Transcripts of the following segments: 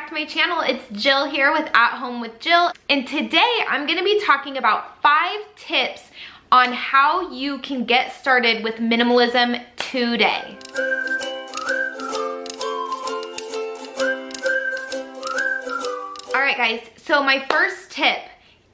to my channel. It's Jill here with At Home with Jill, and today I'm gonna be talking about 5 tips on how you can get started with minimalism today. All right guys, so my first tip,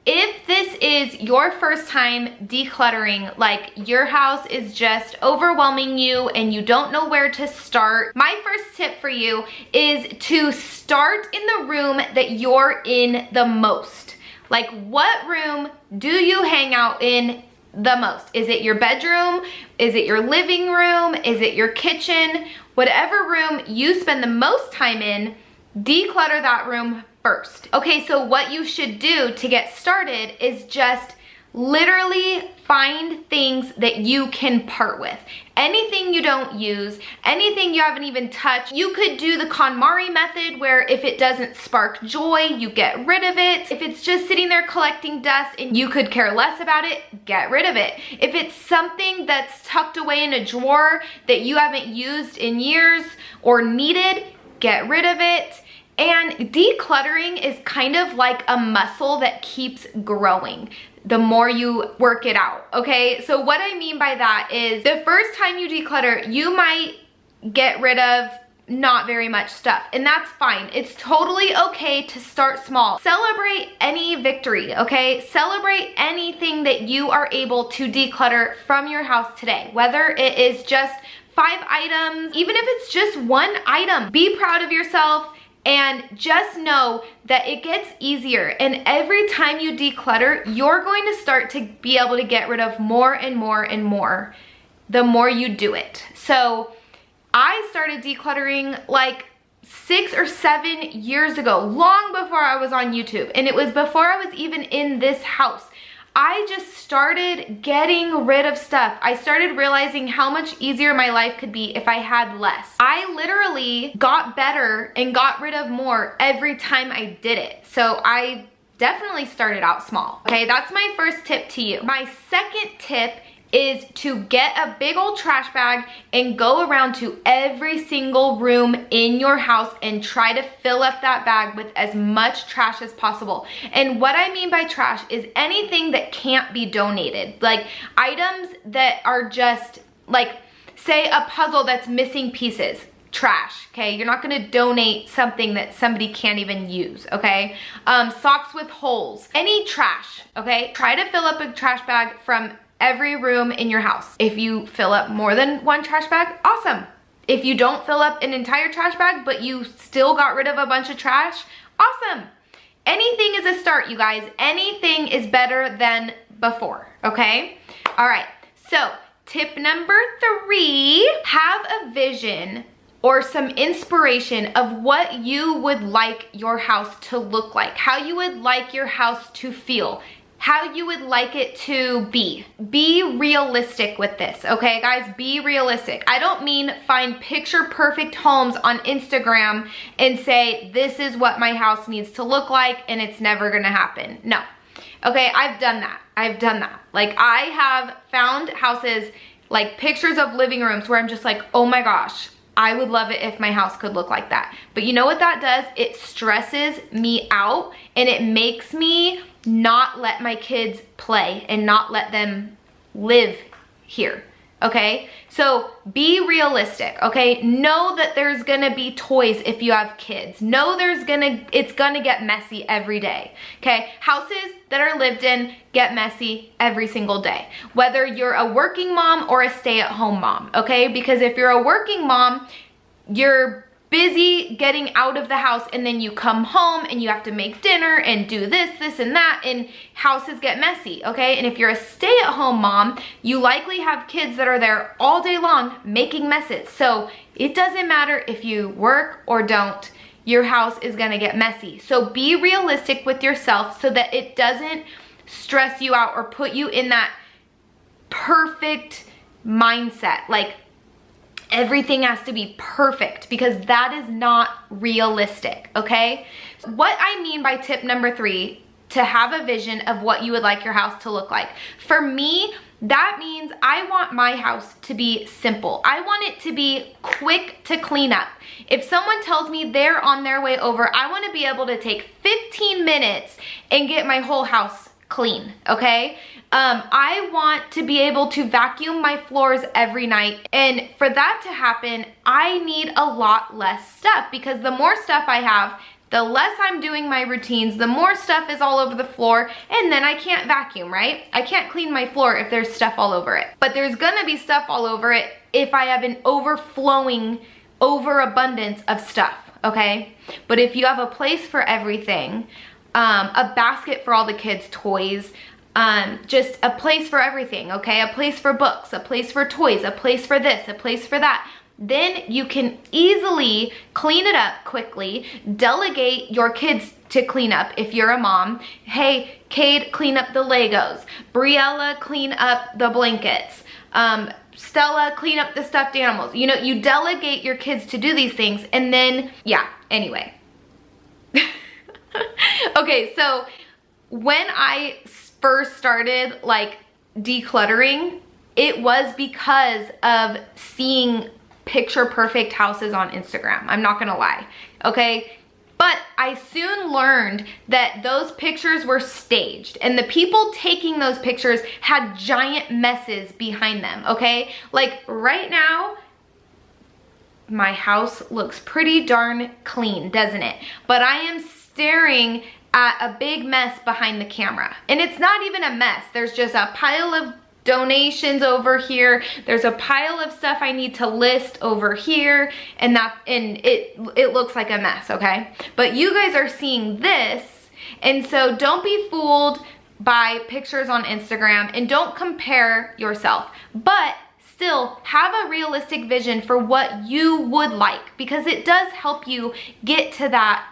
if this is your first time decluttering, like your house is just overwhelming you and you don't know where to start, my first tip for you is to start in the room that you're in the most. Like, what room do you hang out in the most? Is it your bedroom? Is it your living room? Is it your kitchen? Whatever room you spend the most time in, declutter that room first. Okay, so what you should do to get started is just literally find things that you can part with. Anything you don't use, anything you haven't even touched. You could do the KonMari method, where if it doesn't spark joy, you get rid of it. If it's just sitting there collecting dust and you could care less about it, get rid of it. If it's something that's tucked away in a drawer that you haven't used in years or needed, get rid of it. And decluttering is kind of like a muscle that keeps growing the more you work it out, okay? So what I mean by that is, the first time you declutter, you might get rid of not very much stuff, and that's fine. It's totally okay to start small. Celebrate any victory, okay? Celebrate anything that you are able to declutter from your house today, whether it is just 5 items, even if it's just 1 item. Be proud of yourself. And just know that it gets easier, and every time you declutter, you're going to start to be able to get rid of more and more and more the more you do it. So I started decluttering like 6 or 7 years ago, long before I was on YouTube, and it was before I was even in this house. I just started getting rid of stuff. I started realizing how much easier my life could be if I had less. I literally got better and got rid of more every time I did it. So I definitely started out small. Okay, that's my first tip to you. My second tip is to get a big old trash bag and go around to every single room in your house and try to fill up that bag with as much trash as possible. And what I mean by trash is anything that can't be donated, like items that are just like, say a puzzle that's missing pieces. Trash, okay? You're not gonna donate something that somebody can't even use, okay? Socks with holes, any trash, okay? Try to fill up a trash bag from every room in your house. If you fill up more than 1 trash bag, awesome. If you don't fill up an entire trash bag, but you still got rid of a bunch of trash, awesome. Anything is a start, you guys. Anything is better than before, okay? All right, so tip number 3, have a vision or some inspiration of what you would like your house to look like, how you would like your house to feel, how you would like it to be. Be realistic with this, okay guys? Be realistic. I don't mean find picture perfect homes on Instagram and say, this is what my house needs to look like and it's never gonna happen. No, okay, I've done that. I've done that. Like, I have found houses, like pictures of living rooms where I'm just like, oh my gosh, I would love it if my house could look like that. But you know what that does? It stresses me out, and it makes me not let my kids play and not let them live here, okay? So be realistic, okay? Know that there's gonna be toys if you have kids. Know it's gonna get messy every day, okay? Houses that are lived in get messy every single day, whether you're a working mom or a stay-at-home mom, okay? Because if you're a working mom, you're busy getting out of the house, and then you come home and you have to make dinner and do this and that, and houses get messy, okay? And if you're a stay-at-home mom, you likely have kids that are there all day long making messes. So it doesn't matter if you work or don't, your house is gonna get messy. So be realistic with yourself so that it doesn't stress you out or put you in that perfect mindset. Like, everything has to be perfect, because that is not realistic, okay? So what I mean by tip number 3, to have a vision of what you would like your house to look like. For me, That means I want my house to be simple. I want it to be quick to clean up. If someone tells me they're on their way over, I want to be able to take 15 minutes and get my whole house clean, okay? I want to be able to vacuum my floors every night, and for that to happen, I need a lot less stuff, because the more stuff I have, the less I'm doing my routines, the more stuff is all over the floor, and then I can't vacuum, right? I can't clean my floor if there's stuff all over it. But there's gonna be stuff all over it if I have an overflowing overabundance of stuff, okay? But if you have a place for everything, a basket for all the kids' toys, just a place for everything, okay? A place for books, a place for toys, a place for this, a place for that. Then you can easily clean it up quickly, delegate your kids to clean up if you're a mom. Hey, Cade, clean up the Legos. Briella, clean up the blankets. Stella, clean up the stuffed animals. You know, you delegate your kids to do these things, and then, yeah, anyway. Okay, so when I first started like decluttering, it was because of seeing picture perfect houses on Instagram. I'm not gonna lie, okay? But I soon learned that those pictures were staged, and the people taking those pictures had giant messes behind them, okay? Like right now, my house looks pretty darn clean, doesn't it? But I am staring at a big mess behind the camera. And it's not even a mess. There's just a pile of donations over here. There's a pile of stuff I need to list over here, and it looks like a mess, okay? But you guys are seeing this, and so don't be fooled by pictures on Instagram, and don't compare yourself. But still have a realistic vision for what you would like, because it does help you get to that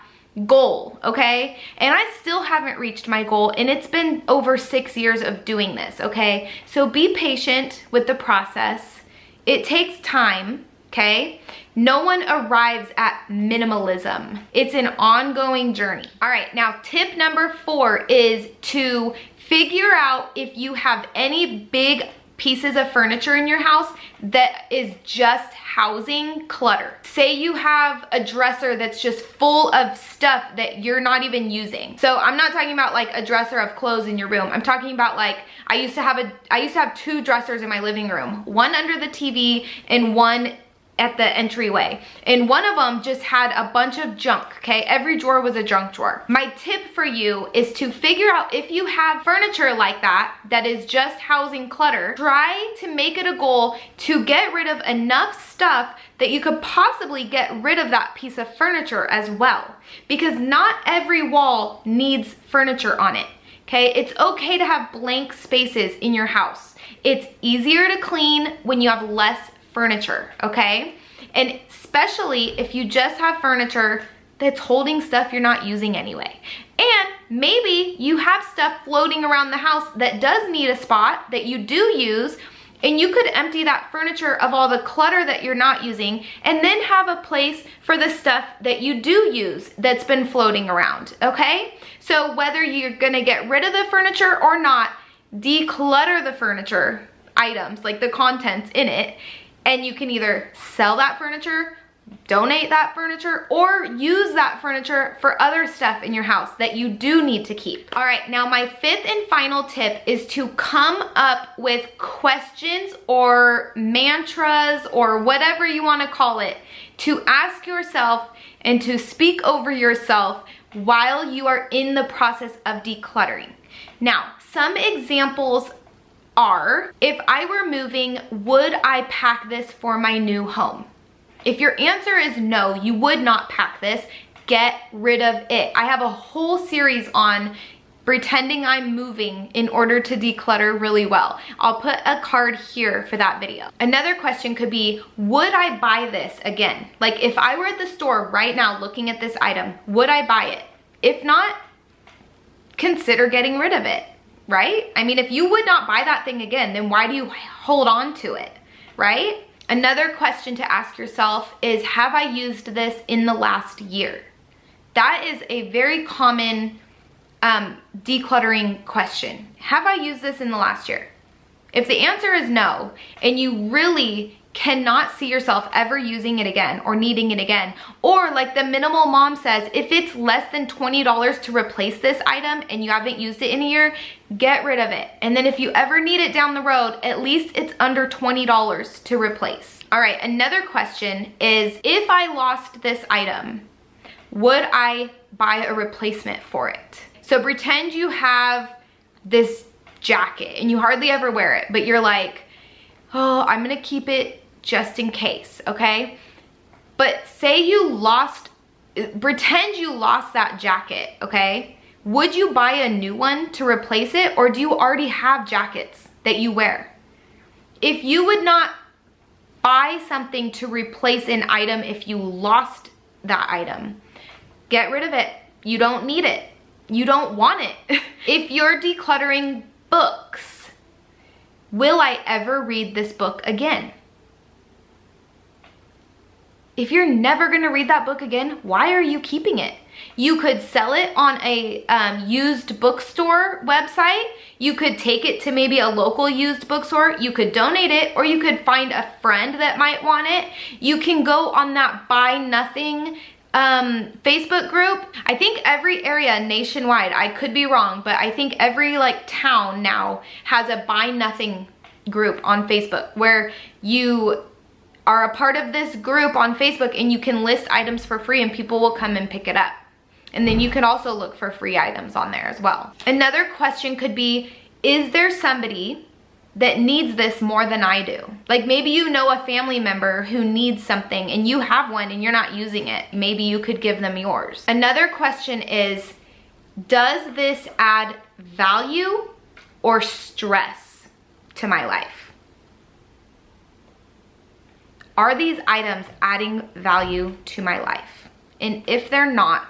goal, okay? And I still haven't reached my goal, and it's been over 6 years of doing this, okay? So be patient with the process. It takes time, okay? No one arrives at minimalism. It's an ongoing journey. All right, now tip number 4 is to figure out if you have any big pieces of furniture in your house that is just housing clutter. Say you have a dresser that's just full of stuff that you're not even using. So I'm not talking about like a dresser of clothes in your room. I'm talking about like, I used to have 2 dressers in my living room, one under the TV and one at the entryway, and one of them just had a bunch of junk, okay? Every drawer was a junk drawer. My tip for you is to figure out if you have furniture like that is just housing clutter. Try to make it a goal to get rid of enough stuff that you could possibly get rid of that piece of furniture as well, because not every wall needs furniture on it, okay? It's okay to have blank spaces in your house. It's easier to clean when you have less furniture, okay? And especially if you just have furniture that's holding stuff you're not using anyway. And maybe you have stuff floating around the house that does need a spot that you do use, and you could empty that furniture of all the clutter that you're not using, and then have a place for the stuff that you do use that's been floating around, okay? So whether you're gonna get rid of the furniture or not, declutter the furniture items, like the contents in it, and you can either sell that furniture, donate that furniture, or use that furniture for other stuff in your house that you do need to keep. All right, now my 5th and final tip is to come up with questions or mantras or whatever you want to call it to ask yourself and to speak over yourself while you are in the process of decluttering. Now, some examples are, if I were moving, would I pack this for my new home? If your answer is no, you would not pack this, get rid of it. I have a whole series on pretending I'm moving in order to declutter really well. I'll put a card here for that video. Another question could be, would I buy this again? Like if I were at the store right now looking at this item, would I buy it? If not, consider getting rid of it. Right? I mean, if you would not buy that thing again, then why do you hold on to it, right? Another question to ask yourself is, have I used this in the last year? That is a very common decluttering question. Have I used this in the last year? If the answer is no, and you really cannot see yourself ever using it again or needing it again, or like the minimal mom says, if it's less than $20 to replace this item and you haven't used it in a year, get rid of it. And then if you ever need it down the road, at least it's under $20 to replace. All right, another question is, if I lost this item, would I buy a replacement for it? So pretend you have this jacket and you hardly ever wear it, but you're like, oh, I'm gonna keep it just in case, okay? But say you lost, pretend you lost that jacket, okay? Would you buy a new one to replace it, or do you already have jackets that you wear? If you would not buy something to replace an item if you lost that item, get rid of it. You don't need it. You don't want it. If you're decluttering books, will I ever read this book again? If you're never gonna read that book again, why are you keeping it? You could sell it on a used bookstore website. You could take it to maybe a local used bookstore. You could donate it, or you could find a friend that might want it. You can go on that Buy Nothing Facebook group. I think every area nationwide, I could be wrong, but I think every like town now has a Buy Nothing group on Facebook where you are a part of this group on Facebook and you can list items for free and people will come and pick it up. And then you can also look for free items on there as well. Another question could be, is there somebody that needs this more than I do? Like maybe you know a family member who needs something and you have one and you're not using it. Maybe you could give them yours. Another question is, does this add value or stress to my life? Are these items adding value to my life? And if they're not,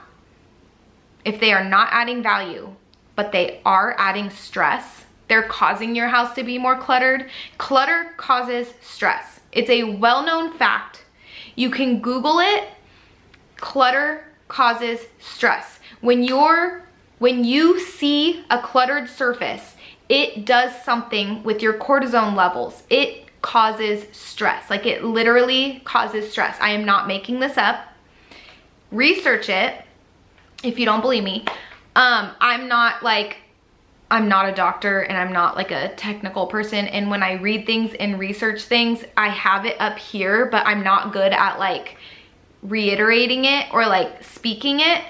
if they are not adding value, but they are adding stress, they're causing your house to be more cluttered. Clutter causes stress. It's a well-known fact. You can Google it. Clutter causes stress. When you see a cluttered surface, it does something with your cortisone levels. It causes stress. Like it literally causes stress. I am not making this up. Research it if you don't believe me. I'm not a doctor and I'm not like a technical person, and when I read things and research things, I have it up here, but I'm not good at like reiterating it or like speaking it.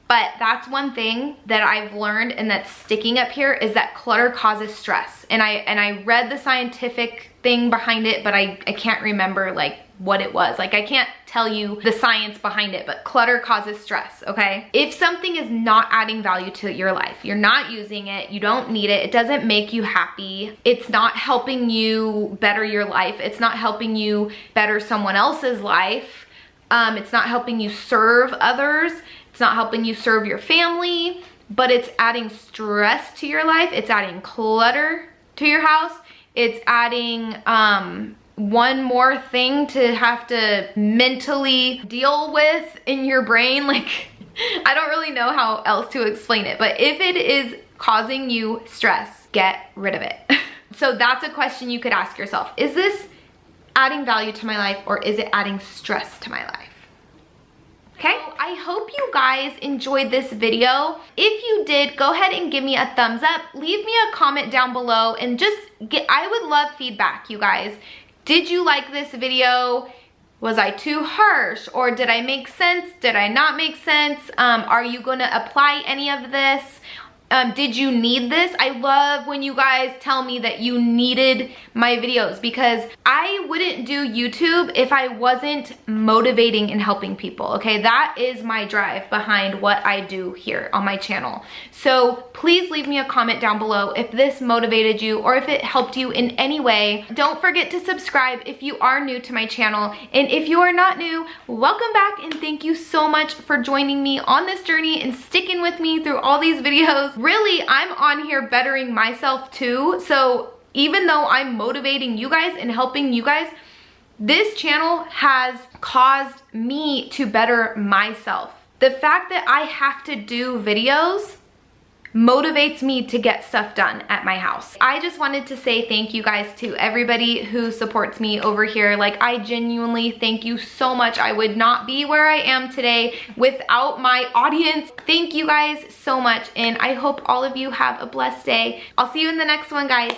But that's one thing that I've learned and that's sticking up here, is that clutter causes stress. And I read the scientific thing behind it, but I can't remember like what it was. Like I can't tell you the science behind it, but clutter causes stress, okay? If something is not adding value to your life, you're not using it, you don't need it, it doesn't make you happy, it's not helping you better your life, it's not helping you better someone else's life, it's not helping you serve others, it's not helping you serve your family, but it's adding stress to your life, it's adding clutter to your house, it's adding one more thing to have to mentally deal with in your brain. Like, I don't really know how else to explain it, but if it is causing you stress, get rid of it. So that's a question you could ask yourself. Is this adding value to my life, or is it adding stress to my life? Okay, I hope you guys enjoyed this video. If you did, go ahead and give me a thumbs up. Leave me a comment down below and I would love feedback, you guys. Did you like this video? Was I too harsh, or did I make sense? Did I not make sense? Are you gonna apply any of this? Did you need this? I love when you guys tell me that you needed my videos, because I wouldn't do YouTube if I wasn't motivating and helping people, okay? That is my drive behind what I do here on my channel. So please leave me a comment down below if this motivated you or if it helped you in any way. Don't forget to subscribe if you are new to my channel. And if you are not new, welcome back, and thank you so much for joining me on this journey and sticking with me through all these videos. Really, I'm on here bettering myself too. So even though I'm motivating you guys and helping you guys, this channel has caused me to better myself. The fact that I have to do videos motivates me to get stuff done at my house. I just wanted to say thank you guys to everybody who supports me over here. Like, I genuinely thank you so much. I would not be where I am today without my audience. Thank you guys so much, and I hope all of you have a blessed day. I'll see you in the next one, guys.